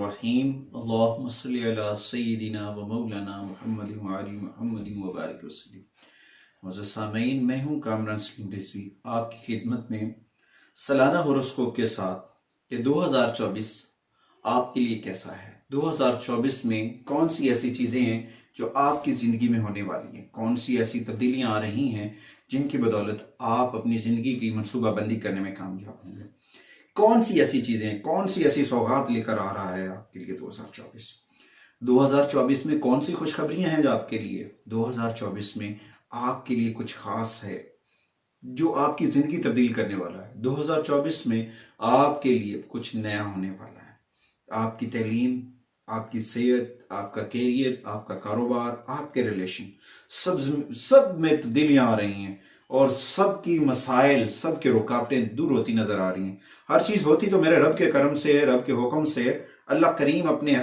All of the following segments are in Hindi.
बिस्मिल्लाहिर्रहमानिर्रहीम अल्लाहुम्मा सल्लि अला सय्यिदिना व मौलाना मुहम्मदिन व आलि मुहम्मदिन व बारिक वसल्लिम। मुअज़्ज़ज़ सामीन, मैं हूँ कामरान सलीम रिज़वी आपकी खिदमत में सालाना होरोस्कोप के साथ कि 2024 आपके लिए कैसा है। 2024 में कौन सी ऐसी चीज़ें हैं जो आपकी ज़िंदगी में होने वाली हैं, कौन सी ऐसी तब्दीलियाँ आ रही हैं जिनकी बदौलत आप अपनी ज़िंदगी की मनसूबाबंदी करने में कामयाब होंगे। कौन सी ऐसी चीजें, कौन सी ऐसी सौगात लेकर आ रहा है आपके लिए 2024। 2024 में कौन सी खुशखबरियां हैं जो आपके लिए 2024 में आपके लिए कुछ खास है जो आपकी जिंदगी तब्दील करने वाला है। 2024 में आपके लिए कुछ नया होने वाला है। आपकी तालीम, आपकी सेहत, आपका कैरियर, आपका कारोबार, आपके रिलेशन, सब में तब्दीलियां आ रही हैं और सबकी मसाइल, सबकी रुकावटें दूर होती नजर आ रही हैं। हर चीज होती तो मेरे रब के करम से है, रब के हुक्म से है। अल्लाह करीम अपने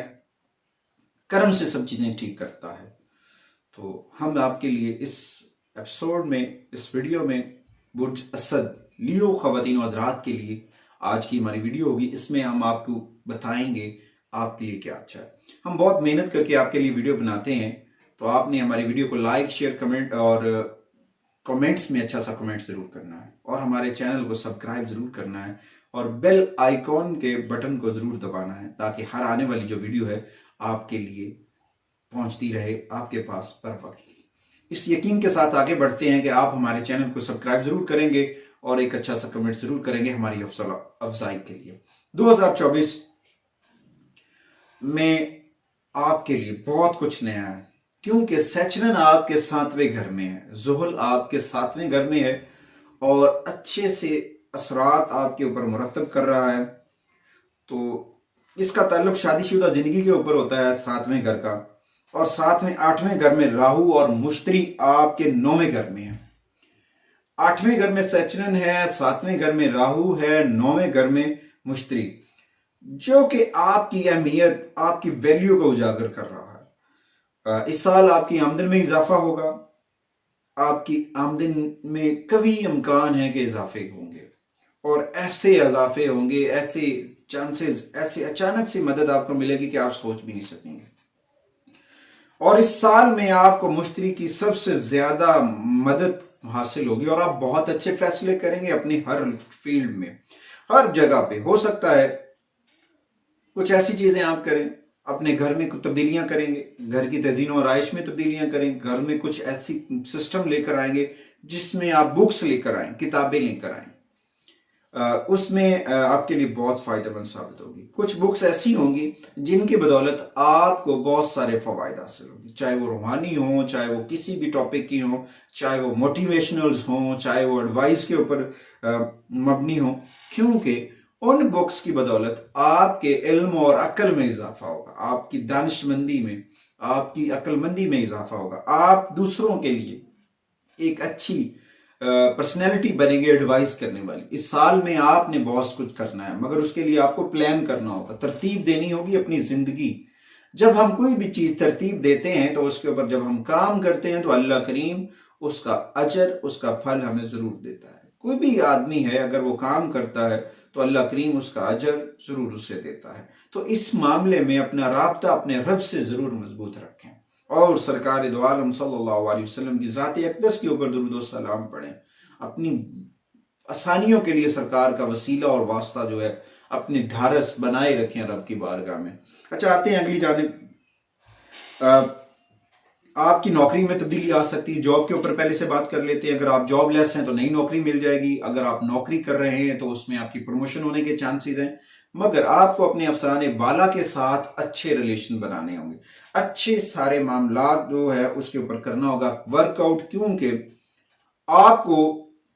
करम से सब चीजें ठीक करता है। तो हम आपके लिए इस एपिसोड में, इस वीडियो में बुर्ज असद लियो ख़वातीन हज़रात के लिए आज की हमारी वीडियो होगी। इसमें हम आपको बताएंगे आपके लिए क्या अच्छा है। हम बहुत मेहनत करके आपके लिए वीडियो बनाते हैं, तो आपने हमारी वीडियो को लाइक, शेयर, कमेंट और कमेंट्स में अच्छा सा कमेंट जरूर करना है और हमारे चैनल को सब्सक्राइब जरूर करना है और बेल आइकॉन के बटन को जरूर दबाना है ताकि हर आने वाली जो वीडियो है आपके लिए पहुंचती रहे आपके पास बर वक्त। इस यकीन के साथ आगे बढ़ते हैं कि आप हमारे चैनल को सब्सक्राइब जरूर करेंगे और एक अच्छा सा कमेंट जरूर करेंगे हमारी हौसला अफजाई के लिए। 2024 में आपके लिए बहुत कुछ नया है क्योंकि सैचरन आपके 7वें घर में है, जुहल आपके 7वें घर में है और अच्छे से असरात आपके ऊपर मुरतब कर रहा है। तो इसका ताल्लुक शादीशुदा जिंदगी के ऊपर होता है 7वें घर का, और साथ में 8वें घर में राहु और मुश्तरी आपके 9वें घर में है। 8वें घर में सैचरन है, 7वें घर में राहु है, 9वें घर में मुश्तरी, जो कि आपकी अहमियत, आपकी वैल्यू को उजागर कर रहा है। इस साल आपकी आमदन में इजाफा होगा। आपकी आमदन में कभी इम्कान है कि इजाफे होंगे और ऐसे इजाफे होंगे, ऐसे चांसेस, ऐसे अचानक से मदद आपको मिलेगी कि आप सोच भी नहीं सकेंगे। और इस साल में आपको मुश्तरी की सबसे ज्यादा मदद हासिल होगी और आप बहुत अच्छे फैसले करेंगे अपनी हर फील्ड में, हर जगह पे। हो सकता है कुछ ऐसी चीजें आप करें, अपने घर में कुछ तब्दीलियां करेंगे, घर की तज़ीन और आयश में तब्दीलियां करें, घर में कुछ ऐसी सिस्टम लेकर आएंगे जिसमें आप बुक्स लेकर आए, किताबें लेकर आए, उसमें आपके लिए बहुत फायदेमंद साबित होगी। कुछ बुक्स ऐसी होंगी जिनकी बदौलत आपको बहुत सारे फवायद हासिल होंगे, चाहे वो रूहानी हो, चाहे वो किसी भी टॉपिक की हो, चाहे वो मोटिवेशनल्स हो, चाहे वो एडवाइस के ऊपर मबनी हो, क्योंकि उन बुक्स की बदौलत आपके इल्म और अक्ल में इजाफा होगा, आपकी दानिशमंदी में, आपकी अक्लमंदी में इजाफा होगा। आप दूसरों के लिए एक अच्छी पर्सनैलिटी बनेगी एडवाइस करने वाली। इस साल में आपने बहुत कुछ करना है, मगर उसके लिए आपको प्लान करना होगा, तरतीब देनी होगी अपनी जिंदगी। जब हम कोई भी चीज तरतीब देते हैं तो उसके ऊपर जब हम काम करते हैं तो अल्लाह करीम उसका अजर, उसका फल हमें जरूर देता है। कोई भी आदमी है अगर वो काम करता है तो अल्लाह करीम उसका अजर जरूर उसे देता है। तो इस मामले में अपना राब्ता अपने रब से जरूर मजबूत रखें और सरकार दो आलम सल्लल्लाहु अलैहि वसल्लम की ज़ात अक़दस के ऊपर दुरूद व सलाम पढ़ें। अपनी आसानियों के लिए सरकार का वसीला और वास्ता जो है अपनी ढारस बनाए रखें रब की बारगाह में। अच्छा, आते हैं अगली जानिब। आपकी नौकरी में तब्दीली आ सकती है। जॉब के ऊपर पहले से बात कर लेते हैं। अगर आप जॉबलेस हैं तो नई नौकरी मिल जाएगी, अगर आप नौकरी कर रहे हैं तो उसमें आपकी प्रमोशन होने के चांसेस हैं, मगर आपको अपने अफसराने बाला के साथ अच्छे रिलेशन बनाने होंगे, अच्छे सारे मामला जो है उसके ऊपर करना होगा वर्कआउट, क्योंकि आपको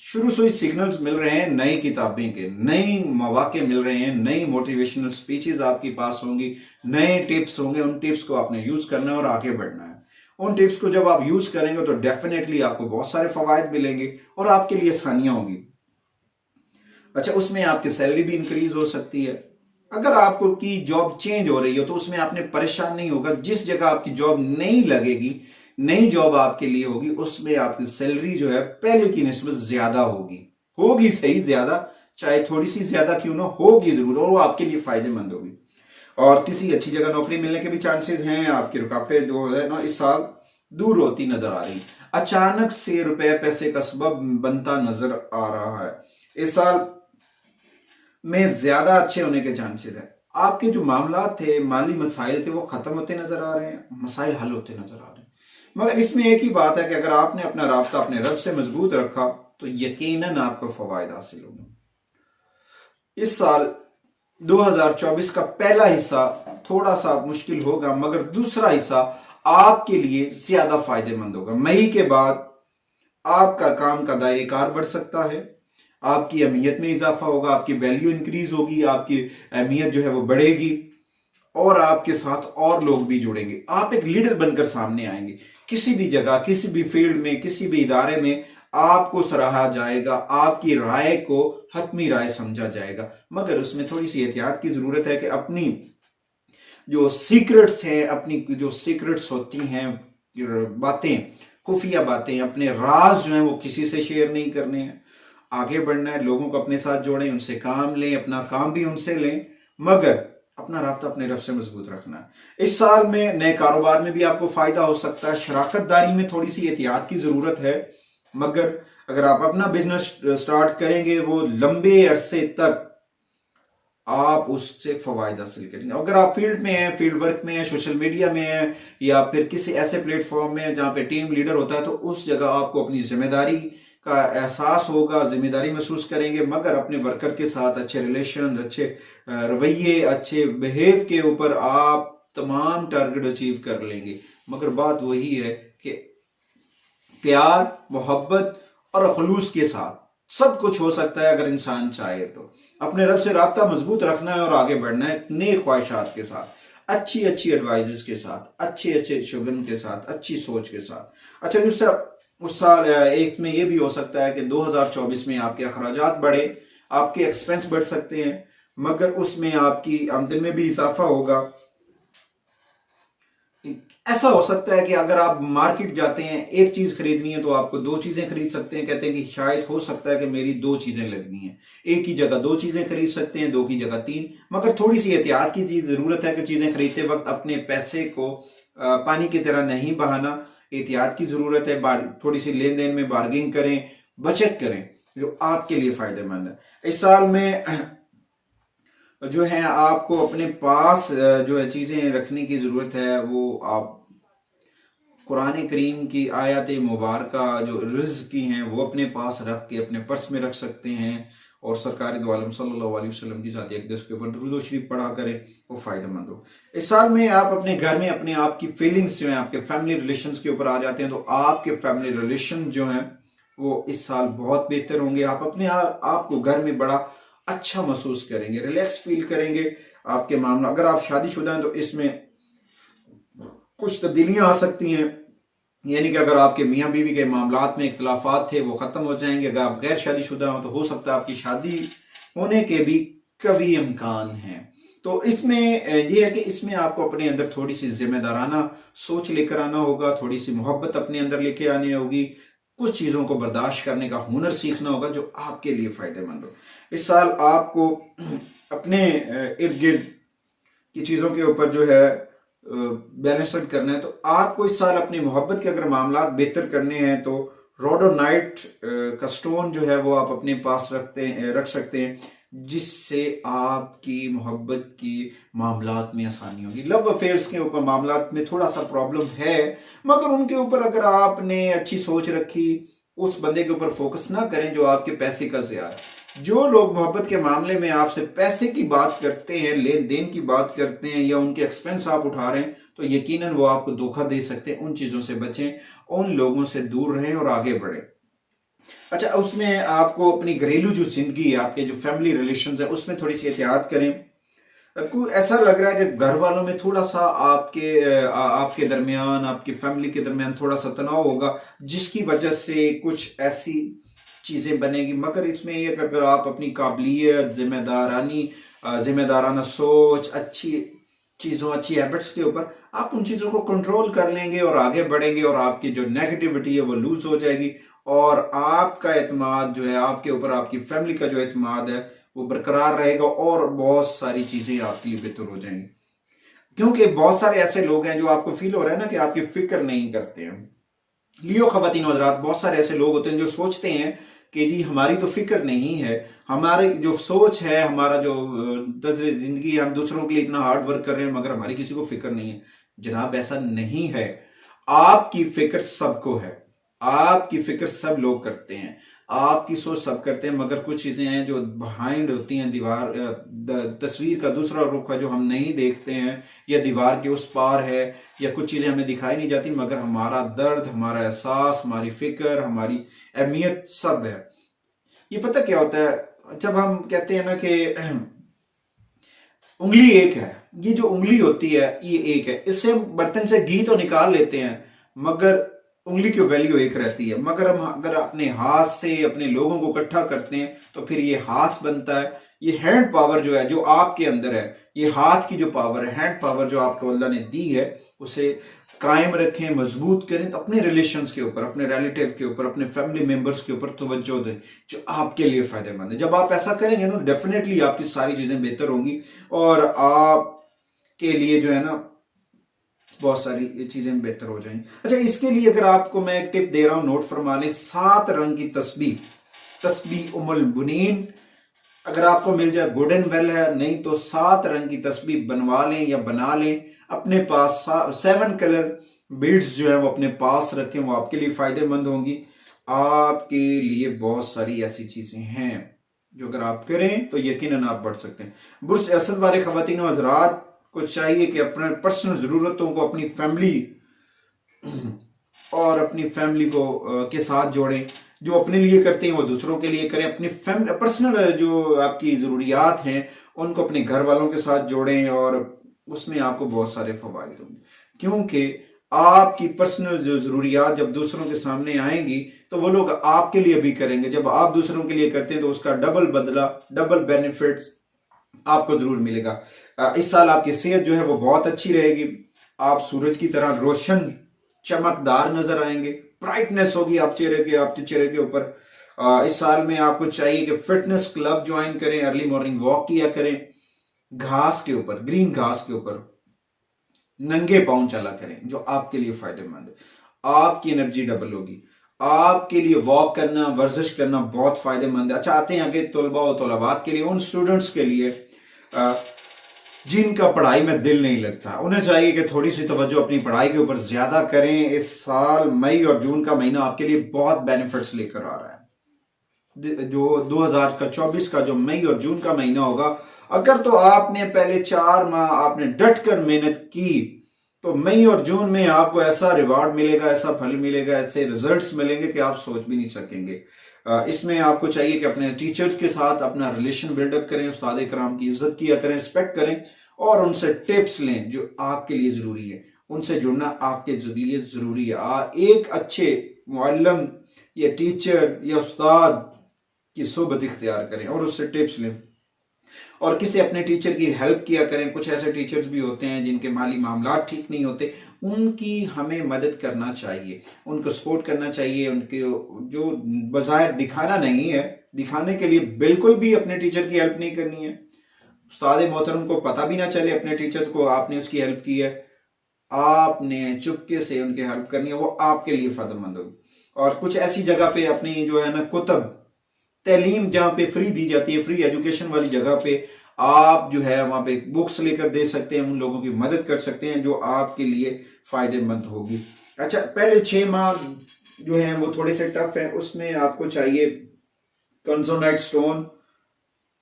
शुरू से ही सिग्नल्स मिल रहे हैं नई किताबें के, नए मौके मिल रहे हैं, नई मोटिवेशनल स्पीचेस आपके पास होंगी, नए टिप्स होंगे। उन टिप्स को आपने यूज करना है और आगे बढ़ना है। उन टिप्स को जब आप यूज करेंगे तो डेफिनेटली आपको बहुत सारे फवायद मिलेंगे और आपके लिए आसानियां होंगी। अच्छा, उसमें आपकी सैलरी भी इंक्रीज हो सकती है। अगर आपको की जॉब चेंज हो रही हो तो उसमें आपने परेशान नहीं होगा। जिस जगह आपकी जॉब नहीं लगेगी, नई जॉब आपके लिए होगी, उसमें आपकी सैलरी जो है पहले की निस्बत ज्यादा होगी सही, ज्यादा, चाहे थोड़ी सी ज्यादा क्यों ना होगी जरूर, और वो आपके लिए फायदेमंद होगी। और किसी अच्छी जगह नौकरी मिलने के भी चांसेस हैं। आपकी रुकावटें जो है ना इस साल दूर होती नजर आ रही। अचानक से रुपए पैसे का सबब बनता नजर आ रहा है। इस साल में ज्यादा अच्छे होने के चांसेस है। आपके जो मामला थे, माली मसाइल थे, वो खत्म होते नजर आ रहे हैं, मसाइल हल होते नजर आ रहे हैं। मगर इसमें एक ही बात है कि अगर आपने अपना राब्ता अपने रब से मजबूत रखा तो यकीनन आपको फवायद हासिल होंगे। इस साल 2024 का पहला हिस्सा थोड़ा सा मुश्किल होगा, मगर दूसरा हिस्सा आपके लिए ज्यादा फायदेमंद होगा। मई के बाद आपका काम का दायरेकार बढ़ सकता है, आपकी अहमियत में इजाफा होगा, आपकी वैल्यू इंक्रीज होगी, आपकी अहमियत जो है वो बढ़ेगी और आपके साथ और लोग भी जुड़ेंगे। आप एक लीडर बनकर सामने आएंगे। किसी भी जगह, किसी भी फील्ड में, किसी भी इदारे में आपको सराहा जाएगा, आपकी राय को हतमी राय समझा जाएगा। मगर उसमें थोड़ी सी एहतियात की जरूरत है कि अपनी जो सीक्रेट्स हैं, अपनी जो सीक्रेट्स होती हैं, बातें, खुफिया बातें, अपने राज जो हैं वो किसी से शेयर नहीं करने हैं। आगे बढ़ना है, लोगों को अपने साथ जोड़ें, उनसे काम लें, अपना काम भी उनसे लें, मगर अपना राब्ता अपने रब से मजबूत रखना है। इस साल में नए कारोबार में भी आपको फायदा हो सकता है। शराकतदारी में थोड़ी सी एहतियात की जरूरत है, मगर अगर आप अपना बिजनेस स्टार्ट करेंगे वो लंबे अरसे तक आप उससे फवायद हासिल करेंगे। अगर आप फील्ड में हैं, फील्ड वर्क में हैं, सोशल मीडिया में हैं, या फिर किसी ऐसे प्लेटफॉर्म में जहां पे टीम लीडर होता है, तो उस जगह आपको अपनी जिम्मेदारी का एहसास होगा, जिम्मेदारी महसूस करेंगे। मगर अपने वर्कर के साथ अच्छे रिलेशन, अच्छे रवैये, अच्छे बिहेव के ऊपर आप तमाम टारगेट अचीव कर लेंगे। मगर बात वही है कि प्यार, मोहब्बत और खलूस के साथ सब कुछ हो सकता है अगर इंसान चाहे तो। अपने रब से राब्ता मजबूत रखना है और आगे बढ़ना है नेक ख्वाहिशात के साथ, अच्छी अच्छी एडवाइजेस के साथ, अच्छे अच्छे शुगन के साथ, अच्छी सोच के साथ। अच्छा, उस साल एक में ये भी हो सकता है कि 2024 में आपके अखराजात बढ़े, आपके एक्सपेंस बढ़ सकते हैं, मगर उसमें आपकी आमदन में भी इजाफा होगा। ऐसा हो सकता है कि अगर आप मार्केट जाते हैं, एक चीज खरीदनी है तो आपको दो चीजें खरीद सकते हैं। कहते हैं कि शायद हो सकता है कि मेरी दो चीजें लगनी है, एक ही जगह दो चीजें खरीद सकते हैं, दो की जगह तीन। मगर थोड़ी सी एहतियात की चीज जरूरत है कि चीजें खरीदते वक्त अपने पैसे को पानी की तरह नहीं बहाना। एहतियात की जरूरत है, थोड़ी सी लेन देन में बार्गिंग करें, बचत करें जो आपके लिए फायदेमंद है। इस साल में जो है आपको अपने पास जो है चीजें रखने की जरूरत है, वो आप कुरान करीम की आयत मुबारका जो रिज़्क़ की हैं वो अपने पास रख के अपने पर्स में रख सकते हैं, और सरकार दो आलम सल्लल्लाहु अलैहि वसल्लम की ज़ात अक़दस के ऊपर दुरूद व शरीफ पढ़ा करें, वो फायदेमंद हो। इस साल में आप अपने घर में अपने आप की फीलिंग्स जो है आपके फैमिली रिलेशंस के ऊपर आ जाते हैं, तो आपके फैमिली रिलेशन जो हैं वो इस साल बहुत बेहतर होंगे। आप अपने आपको घर में बड़ा अच्छा महसूस करेंगे, रिलैक्स फील करेंगे। आपके मामला, अगर आप शादीशुदा हैं तो इसमें कुछ तब्दीलियां आ सकती हैं, यानी कि अगर आपके मियाँ बीवी के मामलात में इख्तलाफात थे वो खत्म हो जाएंगे। अगर आप गैर शादीशुदा हो तो हो सकता है आपकी शादी होने के भी कभी इम्कान है। तो इसमें यह है कि इसमें आपको अपने अंदर थोड़ी सी जिम्मेदाराना सोच लेकर आना होगा, थोड़ी सी मोहब्बत अपने अंदर लेके आनी होगी, कुछ चीजों को बर्दाश्त करने का हुनर सीखना होगा जो आपके लिए फायदेमंद हो। इस साल आपको अपने इर्द गिर्द की चीजों के ऊपर जो है बैलेंस करना है। तो आपको इस साल अपनी मोहब्बत के अगर मामला बेहतर करने हैं तो रोडोनाइट का स्टोन जो है वो आप अपने पास रख सकते हैं, जिससे आपकी मोहब्बत की मामलात में आसानी होगी। लव अफेयर्स के ऊपर मामलात में थोड़ा सा प्रॉब्लम है, मगर उनके ऊपर अगर आपने अच्छी सोच रखी, उस बंदे के ऊपर फोकस ना करें जो आपके पैसे का ज़िया है। जो लोग मोहब्बत के मामले में आपसे पैसे की बात करते हैं, लेन देन की बात करते हैं, या उनके एक्सपेंस आप उठा रहे हैं, तो यकीनन वो आपको धोखा दे सकते हैं। उन चीजों से बचें, उन लोगों से दूर रहें और आगे बढ़ें। अच्छा, उसमें आपको अपनी घरेलू जो जिंदगी है, आपके जो फैमिली रिलेशंस है, उसमें थोड़ी सी एहतियात करें। आपको ऐसा लग रहा है कि घर वालों में थोड़ा सा आपके दरमियान, आपकी फैमिली के दरमियान थोड़ा सा तनाव होगा, जिसकी वजह से कुछ ऐसी चीजें बनेगी। मगर इसमें यह अगर आप अपनी काबिलियत, जिम्मेदाराना सोच, अच्छी चीजों, अच्छी हैबिट्स के ऊपर आप उन चीजों को कंट्रोल कर लेंगे और आगे बढ़ेंगे, और आपकी जो नेगेटिविटी है वो लूज हो जाएगी, और आपका एतमाद जो है आपके ऊपर, आपकी फैमिली का जो एतमाद है वो बरकरार रहेगा, और बहुत सारी चीजें आपके लिए बेहतर हो जाएंगी। क्योंकि बहुत सारे ऐसे लोग हैं जो आपको फील हो रहा है ना कि आपकी फिक्र नहीं करते हैं। लियो खवातीन हजरात, बहुत सारे ऐसे लोग होते हैं जो सोचते हैं कि जी हमारी तो फिक्र नहीं है, हमारी जो सोच है, हमारा जो तज्र जिंदगी, हम दूसरों के लिए इतना हार्ड वर्क कर रहे हैं मगर हमारी किसी को फिक्र नहीं है। जनाब ऐसा नहीं है। आपकी फिक्र सबको है, आपकी फिक्र सब लोग करते हैं, आपकी सोच सब करते हैं, मगर कुछ चीजें हैं जो बिहाइंड होती हैं, दीवार तस्वीर का दूसरा रुख है जो हम नहीं देखते हैं, या दीवार के उस पार है, या कुछ चीजें हमें दिखाई नहीं जाती मगर हमारा दर्द, हमारा एहसास, हमारी फिक्र, हमारी अहमियत सब है। ये पता क्या होता है, जब हम कहते हैं ना कि उंगली एक है, ये जो उंगली होती है ये एक है, इससे हम बर्तन से घी तो निकाल लेते हैं मगर उंगली की वैल्यू एक रहती है। मगर हम अगर अपने हाथ से अपने लोगों को इकट्ठा करते हैं तो फिर ये हाथ बनता है। ये हैंड पावर जो है, जो आपके अंदर है, ये हाथ की जो पावर है, हैंड पावर जो आपको अल्लाह ने दी है, उसे कायम रखें, मजबूत करें। तो अपने रिलेशंस के ऊपर, अपने रिलेटिव के ऊपर, अपने फैमिली मेंबर्स के ऊपर तवज्जो दें जो आपके लिए फायदेमंद है। जब आप ऐसा करेंगे ना, डेफिनेटली आपकी सारी चीजें बेहतर होंगी और आपके लिए जो है ना बहुत सारी चीजें बेहतर हो जाएंगी। अच्छा, इसके लिए अगर आपको मैं एक टिप दे रहा हूं, नोट फरमा लें, 7 रंग की तस्बीह, तस्बीह उम्मुल बुनीन अगर आपको मिल जाए गुड एंड वेल है, नहीं तो 7 रंग की तस्बीह बनवा लें या बना लें अपने पास। 7 कलर बीड्स जो है वो अपने पास रखें, वो आपके लिए फायदेमंद होंगी। आपके लिए बहुत सारी ऐसी चीजें हैं जो अगर आप करें तो यकीनन आप बढ़ सकते हैं। बुर्ज असद वाले खवातीन और हजरात को चाहिए कि अपने पर्सनल जरूरतों को अपनी फैमिली और अपनी फैमिली को के साथ जोड़ें। जो अपने लिए करते हैं वो दूसरों के लिए करें। अपनी पर्सनल जो आपकी जरूरियात हैं उनको अपने घर वालों के साथ जोड़ें और उसमें आपको बहुत सारे फवायद होंगे। क्योंकि आपकी पर्सनल जो जरूरियात जब दूसरों के सामने आएंगी तो वो लोग आपके लिए भी करेंगे। जब आप दूसरों के लिए करते हैं तो उसका डबल बदला, डबल बेनिफिट्स आपको जरूर मिलेगा। इस साल आपकी सेहत जो है वो बहुत अच्छी रहेगी। आप सूरज की तरह रोशन चमकदार नजर आएंगे, ब्राइटनेस होगी आप आपके चेहरे के ऊपर। इस साल में आपको चाहिए कि फिटनेस क्लब ज्वाइन करें, अर्ली मॉर्निंग वॉक किया करें, घास के ऊपर, ग्रीन घास के ऊपर नंगे पांव चला करें जो आपके लिए फायदेमंद है। आपकी एनर्जी डबल होगी। आपके लिए वॉक करना, वर्जिश करना बहुत फायदेमंद है। अच्छा, आते हैं आगे तलबा और तलबात के लिए, उन स्टूडेंट्स के लिए जिनका पढ़ाई में दिल नहीं लगता, उन्हें चाहिए कि थोड़ी सी तवज्जो अपनी पढ़ाई के ऊपर ज्यादा करें। इस साल मई और जून का महीना आपके लिए बहुत बेनिफिट्स लेकर आ रहा है। जो 2024 का जो मई और जून का महीना होगा, अगर तो आपने पहले 4 माह आपने डट कर मेहनत की तो मई और जून में आपको ऐसा रिवार्ड मिलेगा, ऐसा फल मिलेगा, ऐसे रिजल्ट्स मिलेंगे कि आप सोच भी नहीं सकेंगे। इसमें आपको चाहिए कि अपने टीचर्स के साथ अपना रिलेशन बिल्डअप करें, उस्ताद कराम की इज्जत किया करें, रिस्पेक्ट करें और उनसे टिप्स लें जो आपके लिए जरूरी है। उनसे जुड़ना आपके लिए जरूरी है। एक अच्छे मुअल्लिम या टीचर या उस्ताद की सोबत इख्तियार करें और उससे टिप्स लें और किसी अपने टीचर की हेल्प किया करें। कुछ ऐसे टीचर्स भी होते हैं जिनके माली मामला ठीक नहीं होते, उनकी हमें मदद करना चाहिए, उनको सपोर्ट करना चाहिए। उनके जो बज़ाहिर दिखाना नहीं है, दिखाने के लिए बिल्कुल भी अपने टीचर की हेल्प नहीं करनी है। उस्ताद मोहतरम को पता भी ना चले अपने टीचर्स को आपने उसकी हेल्प की है, आपने चुपके से उनकी हेल्प करनी है, वो आपके लिए फायदेमंद होगी। और कुछ ऐसी जगह पे अपनी जो है ना कुतब तालीम जहां पे फ्री दी जाती है, फ्री एजुकेशन वाली जगह पे आप जो है वहां पे बुक्स लेकर दे सकते हैं, उन लोगों की मदद कर सकते हैं जो आपके लिए फायदेमंद होगी। अच्छा, पहले 6 माह जो है वो थोड़े से टफ है, उसमें आपको चाहिए कंसोनाइट स्टोन,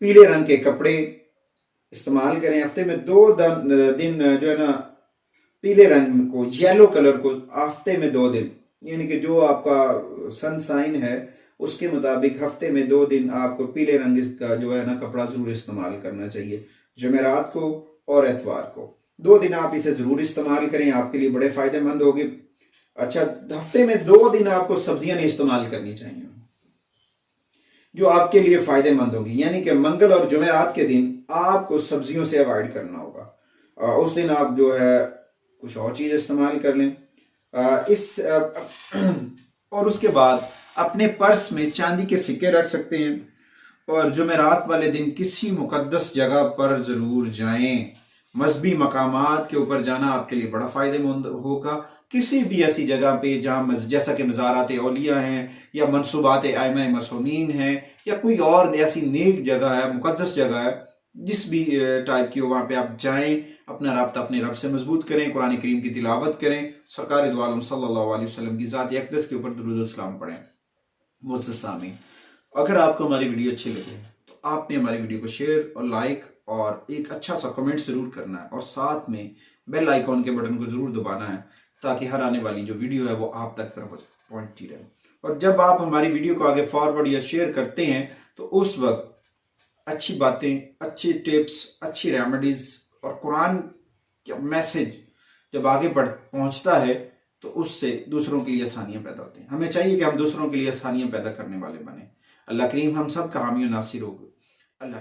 पीले रंग के कपड़े इस्तेमाल करें। हफ्ते में 2 दिन जो है ना पीले रंग को, येलो कलर को हफ्ते में 2 दिन, यानी कि जो आपका सन साइन है उसके मुताबिक हफ्ते में 2 दिन आपको पीले रंग का जो है ना कपड़ा जरूर इस्तेमाल करना चाहिए। जुमेरात को और एतवार को 2 दिन आप इसे जरूर इस्तेमाल करें, आपके लिए बड़े फायदेमंद होगी। अच्छा, हफ्ते में 2 दिन आपको सब्जियां नहीं इस्तेमाल करनी चाहिए जो आपके लिए फायदेमंद होगी, यानी कि मंगल और जुमेरात के दिन आपको सब्जियों से अवॉइड करना होगा। उस दिन आप जो है कुछ और चीज इस्तेमाल कर लें। और उसके बाद अपने पर्स में चांदी के सिक्के रख सकते हैं और जुमेरात वाले दिन किसी मुकद्दस जगह पर जरूर जाएं मजहबी मकामात के ऊपर जाना आपके लिए बड़ा फायदेमंद होगा। किसी भी ऐसी जगह पे जहाँ जैसा कि मज़ारात औलिया हैं या मनसूबात आइमा मसूमीन हैं या कोई और ऐसी नेक जगह है, मुकद्दस जगह है, जिस भी टाइप की हो, वहाँ पे आप जाएं, अपना राब्ता अपने रब से मजबूत करें, कुरान करीम की तिलावत करें, सरकार दो आलम सल्लल्लाहु अलैहि वसल्लम की ज़ात अक़दस के ऊपर दुरूद व सलाम पढ़ें। मुझसे सामीन, अगर आपको हमारी वीडियो अच्छी लगे तो आपने हमारी वीडियो को शेयर और लाइक और एक अच्छा सा कमेंट जरूर करना है, और साथ में बेल आइकॉन के बटन को जरूर दबाना है, ताकि हर आने वाली जो वीडियो है वो आप तक पहुंचती रहे। और जब आप हमारी वीडियो को आगे फॉरवर्ड या शेयर करते हैं तो उस वक्त अच्छी बातें, अच्छी टिप्स, अच्छी रेमेडीज और कुरान का मैसेज जब आगे पहुंचता है तो उससे दूसरों के लिए आसानियां पैदा होती हैं। हमें चाहिए कि हम दूसरों के लिए आसानियां पैदा करने वाले बने। अल्लाह करीम हम सब का हामी और नासिर होगा। अल्लाह